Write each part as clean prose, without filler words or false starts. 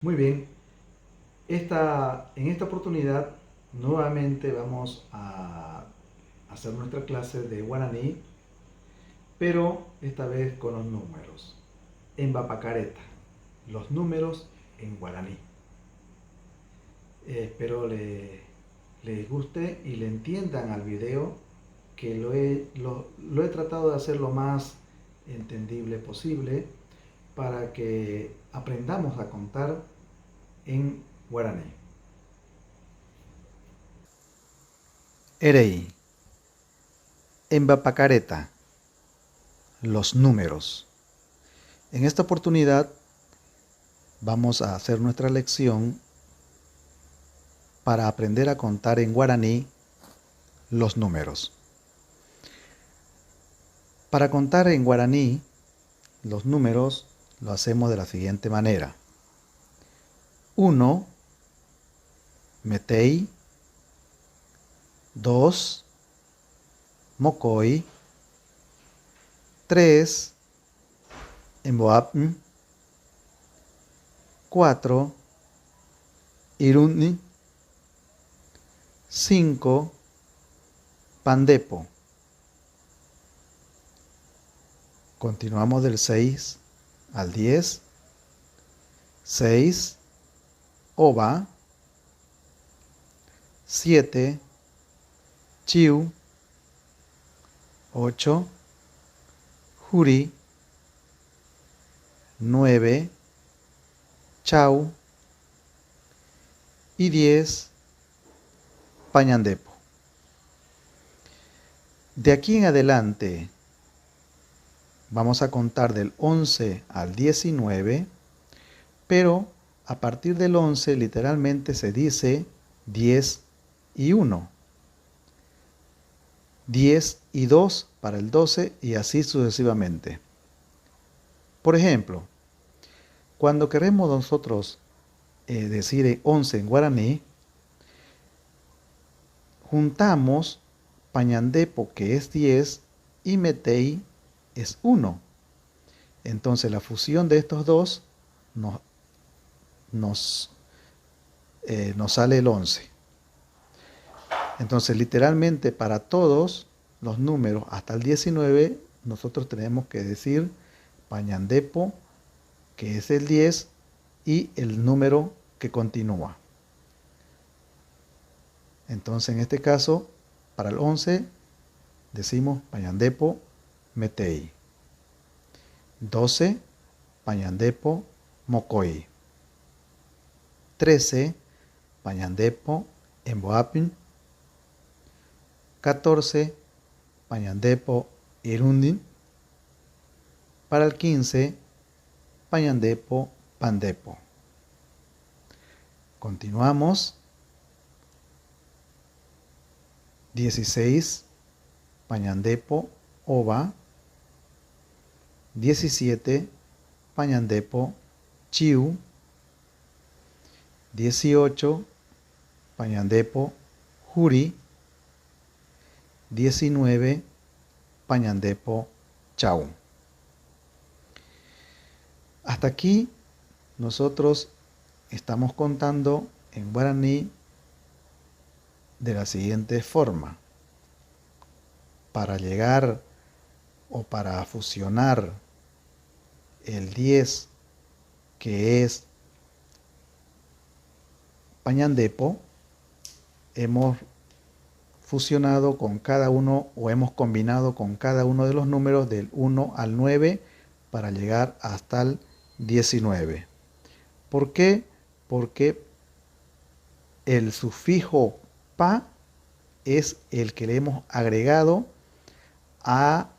Muy bien, en esta oportunidad nuevamente vamos a hacer nuestra clase de guaraní, pero esta vez con los números. En Bapacareta, los números en guaraní. Espero les guste y le entiendan al video, que lo he tratado de hacer lo más entendible posible para que aprendamos a contar en guaraní. Erei, en Bapacareta, los números. En esta oportunidad vamos a hacer nuestra lección para aprender a contar en guaraní los números. Para contar en guaraní los números lo hacemos de la siguiente manera. 1, metei. 2, mocoi. 3, emboapn. 4, irunni. 5, pandepo. Continuamos del 6 al 10. 6, ova. 7, chiu. 8, juri. 9, chau. Y 10, pañandepo. De aquí en adelante vamos a contar del 11 al 19, pero a partir del 11 literalmente se dice 10 y 1. 10 y 2 para el 12 y así sucesivamente. Por ejemplo, cuando queremos nosotros decir 11 en guaraní, juntamos pañandepo, que es 10, y metei es 1. Entonces la fusión de estos dos nos sale el 11. Entonces literalmente para todos los números hasta el 19 nosotros tenemos que decir pañandepo, que es el 10, y el número que continúa. Entonces en este caso, para el 11 decimos pañandepo, metei. 12, pañandepo, mocoi. 13, pañandepo, emboapin. 14, pañandepo, irundin. Para el 15, pañandepo, pandepo. Continuamos. 16, pañandepo, ova. 17, pañandepo, chiu. 18, pañandepo, juri. 19, pañandepo, chau. Hasta aquí nosotros estamos contando en guaraní de la siguiente forma. Para llegar o para fusionar el 10, que es pañandepo, hemos fusionado con cada uno o hemos combinado con cada uno de los números del 1 al 9 para llegar hasta el 19. ¿Por qué? Porque el sufijo pa es el que le hemos agregado a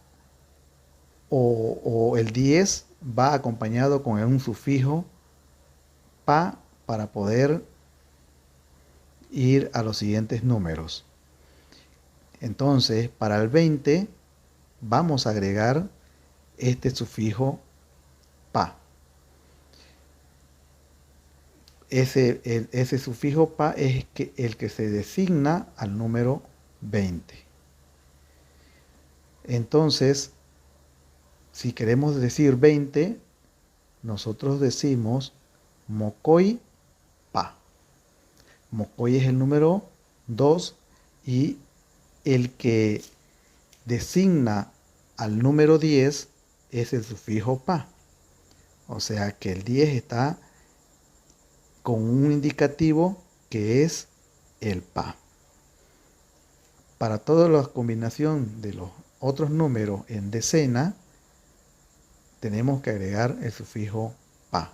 o el 10 va acompañado con un sufijo pa para poder ir a los siguientes números. Entonces, para el 20 vamos a agregar este sufijo pa. Ese sufijo pa es el que se designa al número 20. Entonces, si queremos decir 20, nosotros decimos Mocoy pa. Mocoy es el número 2 y el que designa al número 10 es el sufijo pa. O sea que el 10 está con un indicativo que es el pa. Para toda la combinación de los otros números en decena, tenemos que agregar el sufijo pa.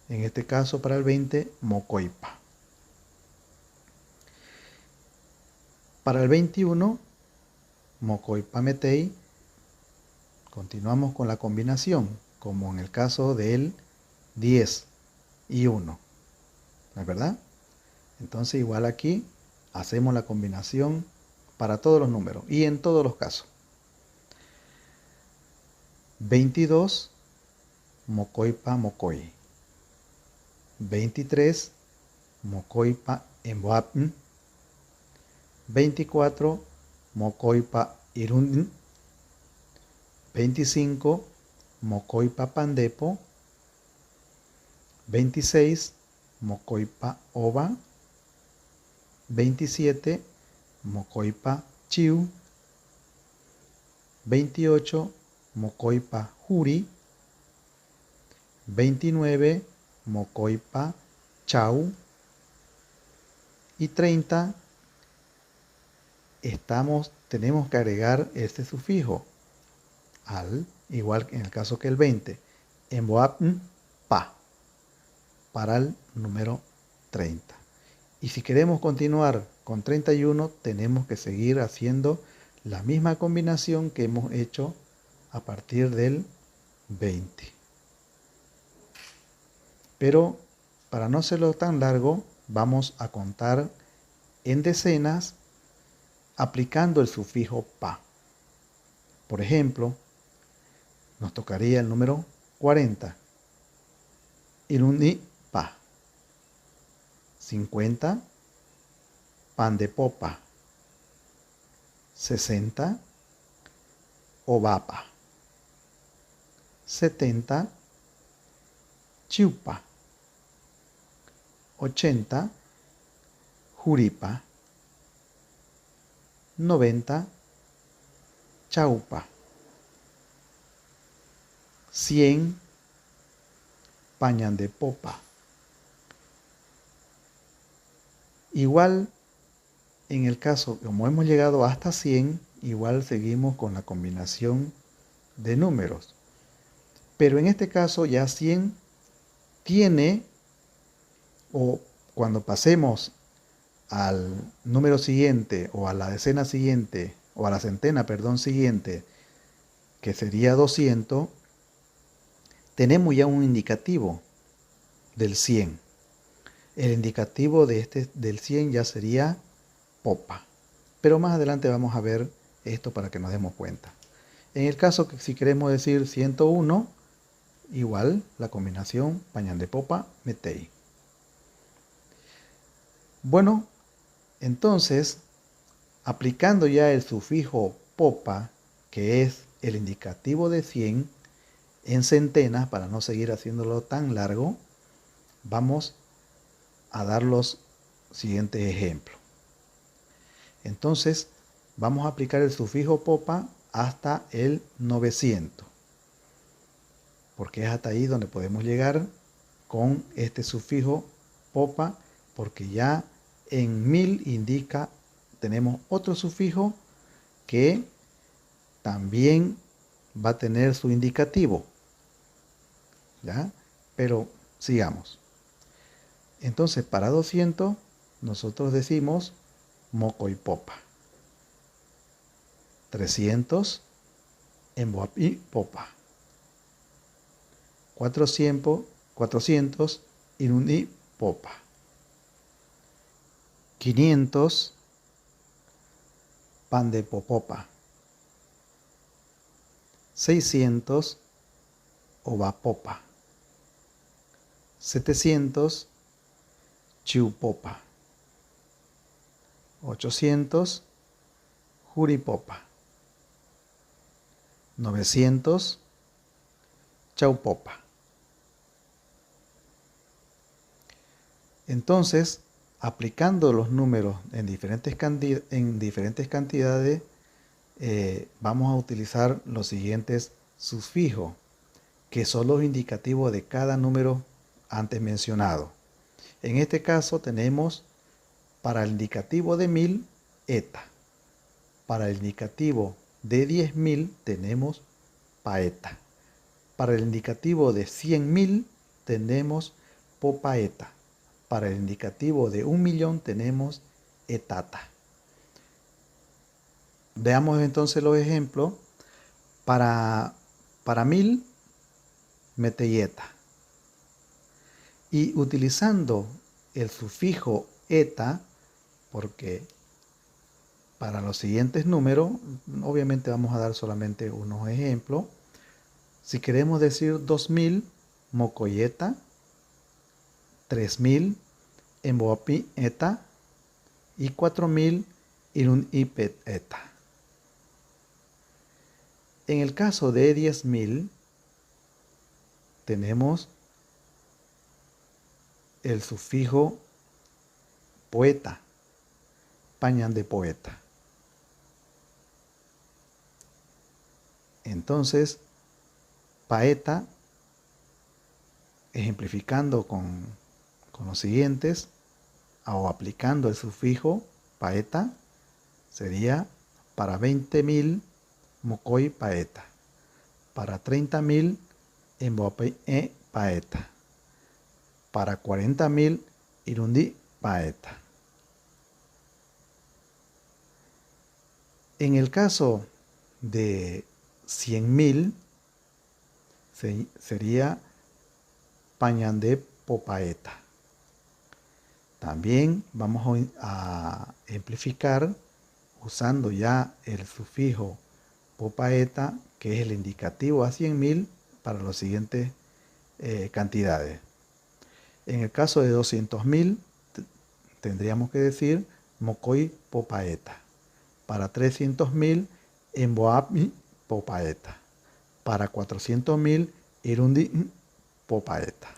En este caso, para el 20, mocoipa. Para el 21, mocoipa metei. Continuamos con la combinación, como en el caso del 10 y 1. ¿No es verdad? Entonces, igual aquí, hacemos la combinación para todos los números y en todos los casos. 22, mocoipa mocoy. 23, mocoipa emboapn. 24, mocoipa irundn. 25, mocoipa pandepo. 26, mocoipa ova. 27, mocoipa chiu. 28, mocoipa juri. 29, mocoipa chau. Y 30, tenemos que agregar este sufijo al, igual que en el caso que el 20, emboapn pa, para el número 30. Y si queremos continuar con 31, tenemos que seguir haciendo la misma combinación que hemos hecho a partir del 20. Pero para no hacerlo tan largo, vamos a contar en decenas aplicando el sufijo pa. Por ejemplo, nos tocaría el número 40. Irundi pa. 50. Pan de popa. 60. Ovapa. 70. Chiupa. 80. Juripa. 90. Chaupa. 100. Pañan de popa. Igual, en el caso, como hemos llegado hasta 100, igual seguimos con la combinación de números. Pero en este caso ya 100 tiene, o cuando pasemos al número siguiente, o a la decena siguiente, o a la centena, perdón, siguiente, que sería 200, tenemos ya un indicativo del 100. El indicativo del 100 ya sería popa. Pero más adelante vamos a ver esto para que nos demos cuenta. En el caso que si queremos decir 101, igual la combinación pañan de popa metei. Bueno, entonces, aplicando ya el sufijo popa, que es el indicativo de 100, en centenas, para no seguir haciéndolo tan largo, vamos a dar los siguientes ejemplos. Entonces, vamos a aplicar el sufijo popa hasta el 900, porque es hasta ahí donde podemos llegar con este sufijo popa, porque ya en 1000 indica, tenemos otro sufijo que también va a tener su indicativo. ¿Ya? Pero sigamos. Entonces, para 200, nosotros decimos moco y popa. 300, emboapi popa. 400, irundi popa. 500, pan de popopa. 600, ova popa. 700, chiupopa. 800, juripopa. 900, chaupopa. Entonces, aplicando los números en diferentes cantidades, vamos a utilizar los siguientes sufijos, que son los indicativos de cada número antes mencionado. En este caso tenemos para el indicativo de 1000, eta. Para el indicativo de 10.000 tenemos paeta. Para el indicativo de 100.000 tenemos popaeta. Para el indicativo de 1.000.000 tenemos etata. Veamos entonces los ejemplos. Para 1000, meteyeta. Y utilizando el sufijo eta, porque para los siguientes números, obviamente vamos a dar solamente unos ejemplos. Si queremos decir 2000, mocoyeta. 3000, emboapieta. Y 4000, irunipeteta. En el caso de 10.000, tenemos el sufijo poeta, pañan de poeta. Entonces, paeta, ejemplificando con los siguientes, o aplicando el sufijo paeta, sería para 20.000, mocoy paeta. Para 30.000, emboape paeta. Para 40.000, irundi paeta. En el caso de 100.000, sería pañandé popaeta. También vamos a amplificar usando ya el sufijo popaeta, que es el indicativo a 100.000 para las siguientes cantidades. En el caso de 200.000, tendríamos que decir mocoy popaeta. Para 300.000, emboapi popaeta. Para 400.000, irundi popaeta.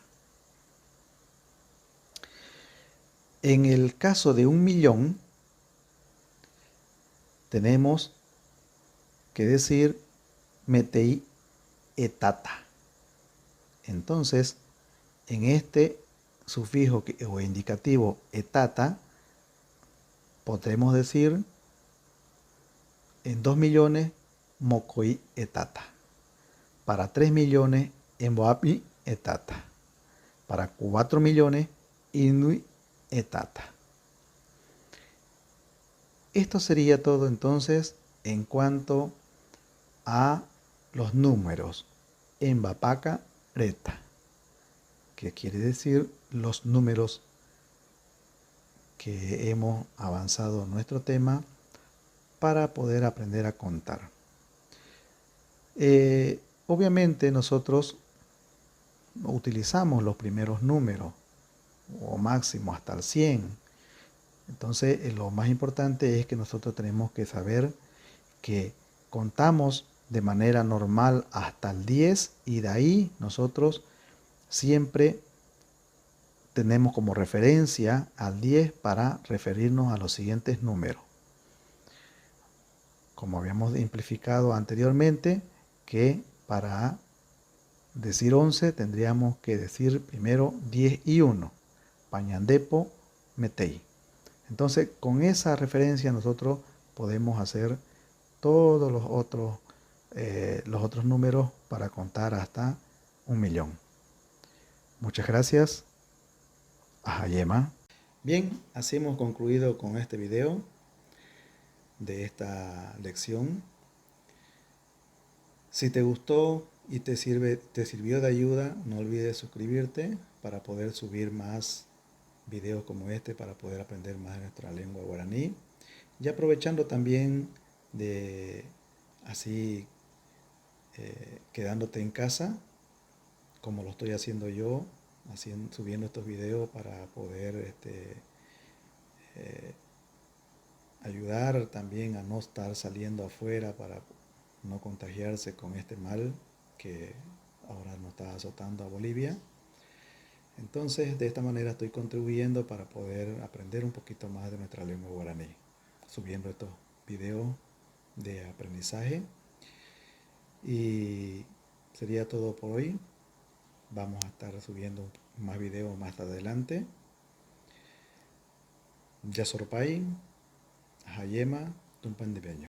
En el caso de 1.000.000, tenemos que decir metei etata. Entonces, en este sufijo o indicativo etata, podremos decir en 2.000.000, mocoy etata. Para 3.000.000, emboapi etata. Para 4.000.000, inui etata. Esto sería todo entonces en cuanto a los números en Bapaca Reta, que quiere decir los números que hemos avanzado en nuestro tema para poder aprender a contar. Obviamente nosotros utilizamos los primeros números o máximo hasta el 100. Entonces lo más importante es que nosotros tenemos que saber que contamos de manera normal hasta el 10 y de ahí nosotros siempre tenemos como referencia al 10 para referirnos a los siguientes números. Como habíamos simplificado anteriormente, que para decir 11 tendríamos que decir primero 10 y 1. Pañandepo, metei. Entonces, con esa referencia nosotros podemos hacer todos los otros números para contar hasta 1.000.000. Muchas gracias. Ajayema. Bien, así hemos concluido con este video de esta lección. Si te gustó y te sirvió de ayuda, no olvides suscribirte para poder subir más videos como este, para poder aprender más de nuestra lengua guaraní. Y aprovechando también de así quedándote en casa, como lo estoy haciendo yo, subiendo estos videos para poder ayudar también a no estar saliendo afuera, para no contagiarse con este mal que ahora nos está azotando a Bolivia. Entonces, de esta manera estoy contribuyendo para poder aprender un poquito más de nuestra lengua guaraní, subiendo estos videos de aprendizaje. Y sería todo por hoy. Vamos a estar subiendo más videos más adelante. Yasorpai, Hayema, Tumpan de Peño.